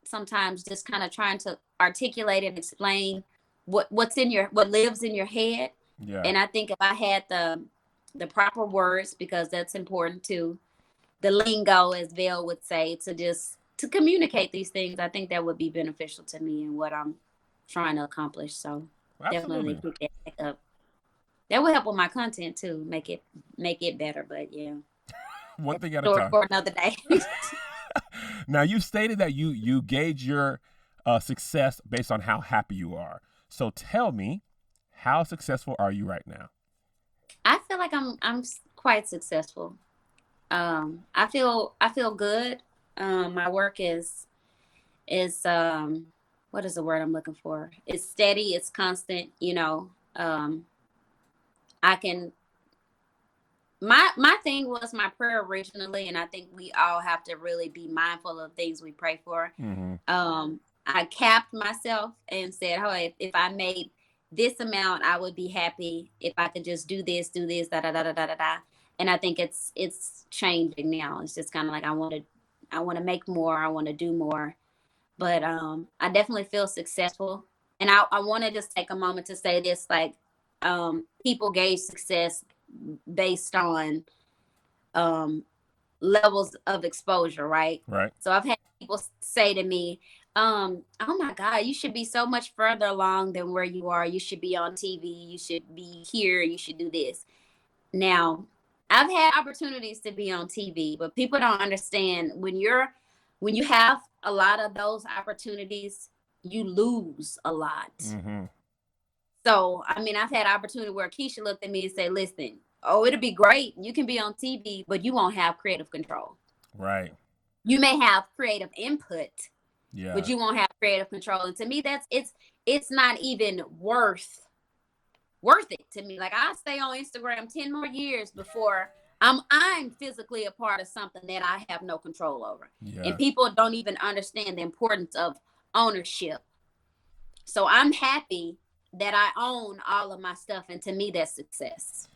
sometimes just kind of trying to articulate and explain what lives in your head. Yeah. And I think if I had the proper words, because that's important too, the lingo, as Vel would say, to communicate these things, I think that would be beneficial to me and what I'm trying to accomplish. So Absolutely. definitely pick that back up. That would help with my content too, make it better. But yeah, One thing at a story time. for another day. Now, you stated that you gauge your success based on how happy you are. So tell me, how successful are you right now? I feel like I'm quite successful. I feel good. My work is what is the word I'm looking for? It's steady. It's constant. You know, I can. My thing was my prayer originally, and I think we all have to really be mindful of things we pray for. Mm-hmm. I capped myself and said, "Oh, if I made this amount, I would be happy. If I could just do this, da da da da da da da." And I think it's changing now. It's just kind of like I want to make more. I want to do more. But I definitely feel successful, and I want to just take a moment to say this: like, people gauge success based on levels of exposure, right? Right. So I've had people say to me, "Oh my God, you should be so much further along than where you are. You should be on TV. You should be here. You should do this." Now, I've had opportunities to be on TV, but people don't understand when you have a lot of those opportunities, you lose a lot. Mm-hmm. So, I mean, I've had opportunity where Keisha looked at me and said, "Listen, oh, it'll be great. You can be on TV, but you won't have creative control. Right. You may have creative input, Yeah. but you won't have creative control." And to me, it's not even worth it to me. Like, I stay on Instagram 10 more years before I'm physically a part of something that I have no control over. Yeah. And people don't even understand the importance of ownership. So I'm happy that I own all of my stuff, and to me, that's success.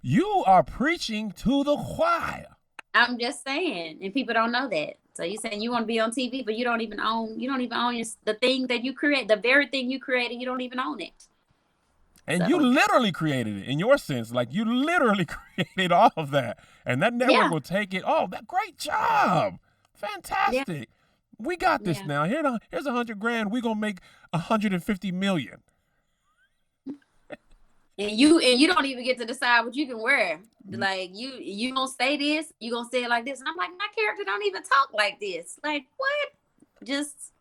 You are preaching to the choir. I'm just saying, and people don't know that. So you're saying you want to be on TV, but you don't even own the thing that you create, the very thing you created. You don't even own it. And So. You literally created it in your sense. Like, you literally created all of that. And that network will take it. Oh, that great job. Fantastic. Yeah. We got this now. Here's $100,000. We're going to make 150 million. And you don't even get to decide what you can wear. Like, you gonna say this, you gonna say it like this. And I'm like, my character don't even talk like this. Like, what? Just,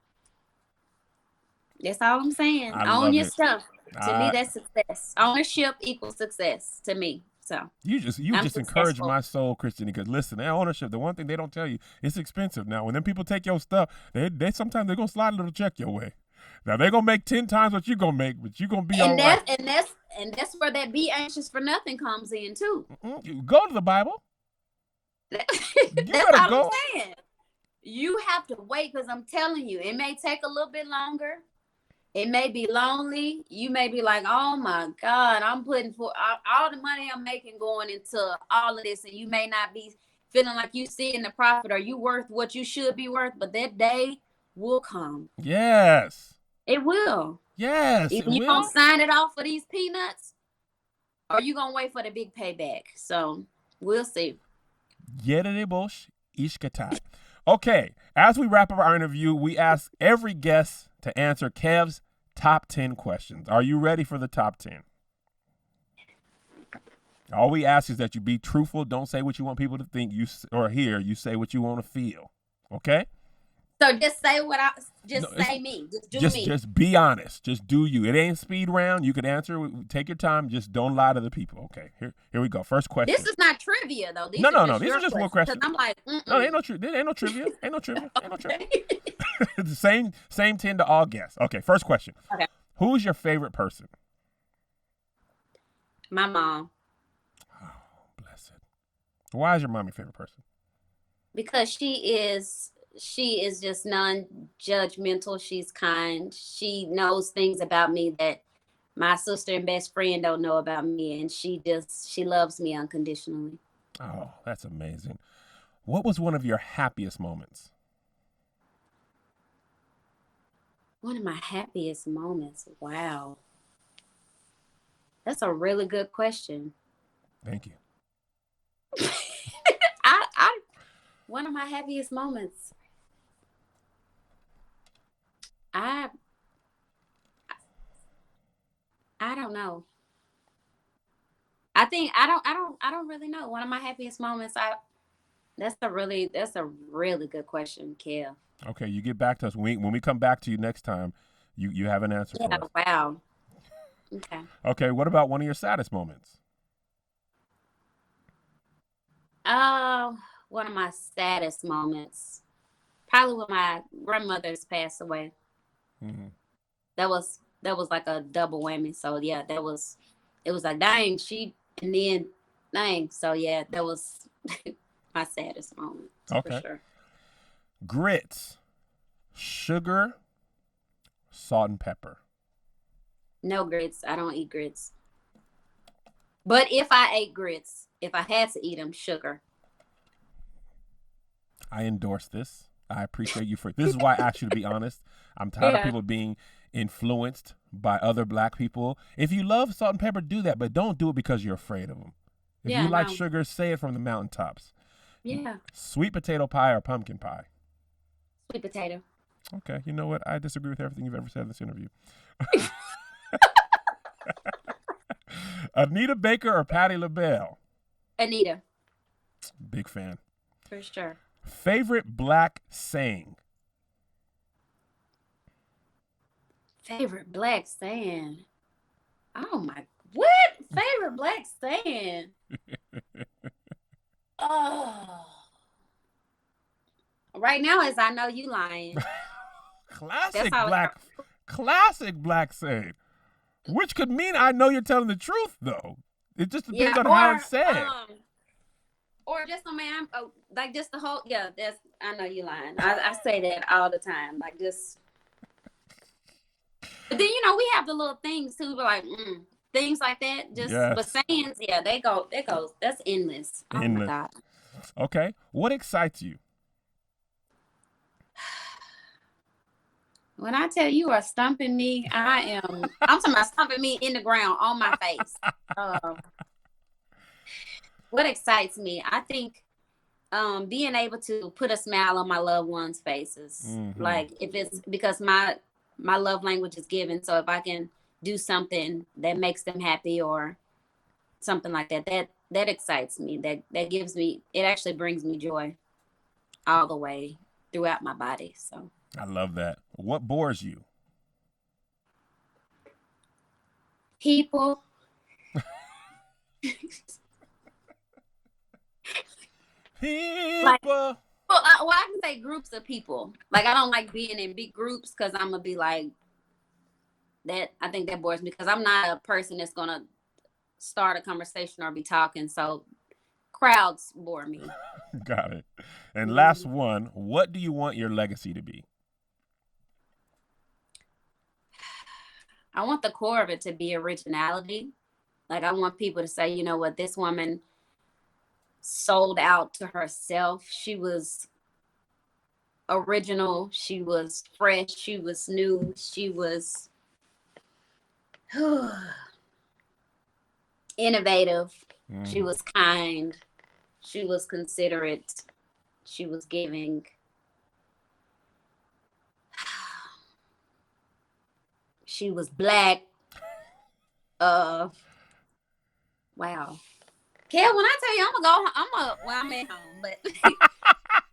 that's all I'm saying. Own your stuff. To me, that's success. Ownership equals success to me. So you just encourage my soul, Christianee. Because listen, that ownership, the one thing they don't tell you, it's expensive. Now, when them people take your stuff, they sometimes they're gonna slide a little check your way. Now they're gonna make 10 times what you're gonna make, but you're gonna be all right. And that's where that be anxious for nothing comes in too. You go to the Bible. That's better go. I'm saying. You have to wait, because I'm telling you, it may take a little bit longer. It may be lonely. You may be like, "Oh my God, I'm putting for all the money I'm making going into all of this," and you may not be feeling like you seeing the profit, or you worth what you should be worth. But that day will come. Yes. It will. Yes. Either you gonna sign it off for these peanuts, or you gonna wait for the big payback. So we'll see. Okay, as we wrap up our interview, we ask every guest to answer Kev's top 10 questions. Are you ready for the top 10? All we ask is that you be truthful. Don't say what you want people to think or hear. You say what you want to feel. Okay? So just say say me. Just do me. Just be honest. Just do you. It ain't speed round. You can answer. Take your time. Just don't lie to the people. Okay. Here we go. First question. This is not trivia though. No. These are just more questions. I'm like, no, ain't no trivia. Ain't no trivia. Ain't no trivia. It's the same 10 to all guests. Okay. First question. Okay. Who's your favorite person? My mom. Oh, bless it. Why is your mom your favorite person? Because she is just non-judgmental. She's kind. She knows things about me that my sister and best friend don't know about me, and she loves me unconditionally. Oh, that's amazing. What was one of your happiest moments? One of my happiest moments. Wow. That's a really good question. Thank you. One of my happiest moments. I don't know. I think I don't really know. One of my happiest moments. That's a really good question, Kev. Okay, you get back to us when we come back to you next time. You have an answer Yeah. for us. Wow. Okay. Okay, what about one of your saddest moments? One of my saddest moments, probably when my grandmother's passed away. Mm-hmm. That was like a double whammy. So yeah, it was like dang, and then dang. So yeah, that was my saddest moment for Okay. sure. Grits, sugar, salt and pepper. No grits. I don't eat grits. But if I ate grits, if I had to eat them, sugar. I endorse this. I appreciate you for this is why I asked you to be honest. I'm tired of people being influenced by other black people. If you love salt and pepper, do that, but don't do it because you're afraid of them. If you like sugar, say it from the mountaintops. Yeah. Sweet potato pie or pumpkin pie? Sweet potato. Okay, you know what? I disagree with everything you've ever said in this interview. Anita Baker or Patti LaBelle? Anita. Big fan. For sure. Favorite black saying? Favorite black saying? Oh my, what? Favorite black saying? Oh. Right now is I know you lying. Classic black saying. Which could mean I know you're telling the truth, though. It just depends on how it's said. Or just like just the whole, that's, I know you lying. I say that all the time. Like just, but then, we have the little things too, like, things like that. Just, but sayings, that's endless. Oh my God. Okay. What excites you? When I tell you are stumping me, I'm talking about stumping me in the ground on my face. What excites me? I think being able to put a smile on my loved ones' faces. Mm-hmm. Like if it's because my love language is giving. So if I can do something that makes them happy or something like that, that excites me. That gives me, it actually brings me joy all the way throughout my body. So I love that. What bores you? People. People. I can say groups of people. Like I don't like being in big groups because I'm gonna be like that. I think that bores me because I'm not a person that's gonna start a conversation or be talking. So crowds bore me. Got it. And last one, what do you want your legacy to be? I want the core of it to be originality. Like I want people to say, you know what, this woman sold out to herself. She was original. She was fresh. She was new. She was innovative. She was kind. She was considerate. She was giving. She was black. Wow. Kel, when I tell you I'm at home, but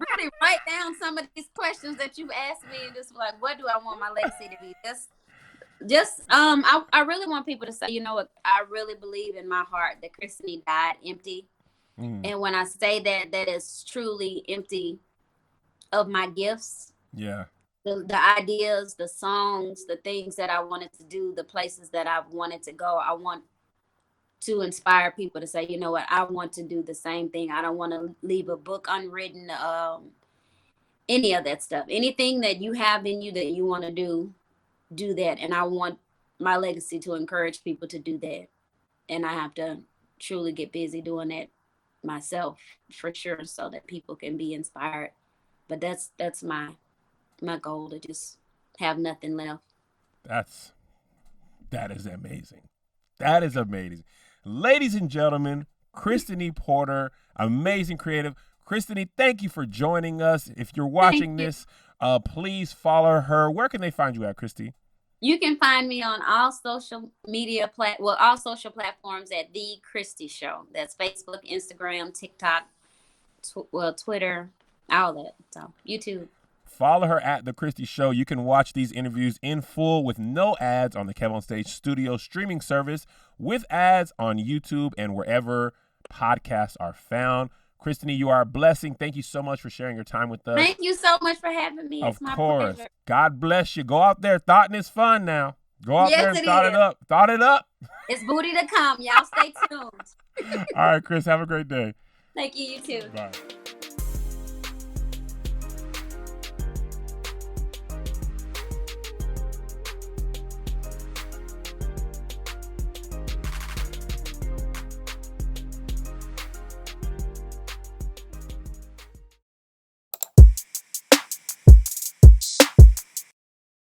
really write down some of these questions that you've asked me and just like, what do I want my legacy to be? I really want people to say, you know what, I really believe in my heart that Christianee died empty. And when I say that is truly empty of my gifts. Yeah. The ideas, the songs, the things that I wanted to do, the places that I've wanted to go. I want to inspire people to say, you know what, I want to do the same thing. I don't want to leave a book unwritten, any of that stuff. Anything that you have in you that you want to do that. And I want my legacy to encourage people to do that. And I have to truly get busy doing that myself for sure so that people can be inspired. But that's my goal, to just have nothing left. That is amazing. That is amazing. Ladies and gentlemen, Christianee Porter, amazing creative. Christianee, thank you for joining us. If you're watching this, please follow her. Where can they find you at, Christy? You can find me on all social media all social platforms at The Christie Show. That's Facebook, Instagram, TikTok, Twitter, all that. So YouTube. Follow her at The Christie Show. You can watch these interviews in full with no ads on the KevonStage Studio streaming service, with ads on YouTube and wherever podcasts are found. Christianee, you are a blessing. Thank you so much for sharing your time with us. Thank you so much for having me. Of it's my course. pleasure. God bless you. Go out there. Thoughting is fun now. Go out there and thought it up. Thought it up. It's booty to come. Y'all stay tuned. All right, Chris. Have a great day. Thank you. You too. Bye.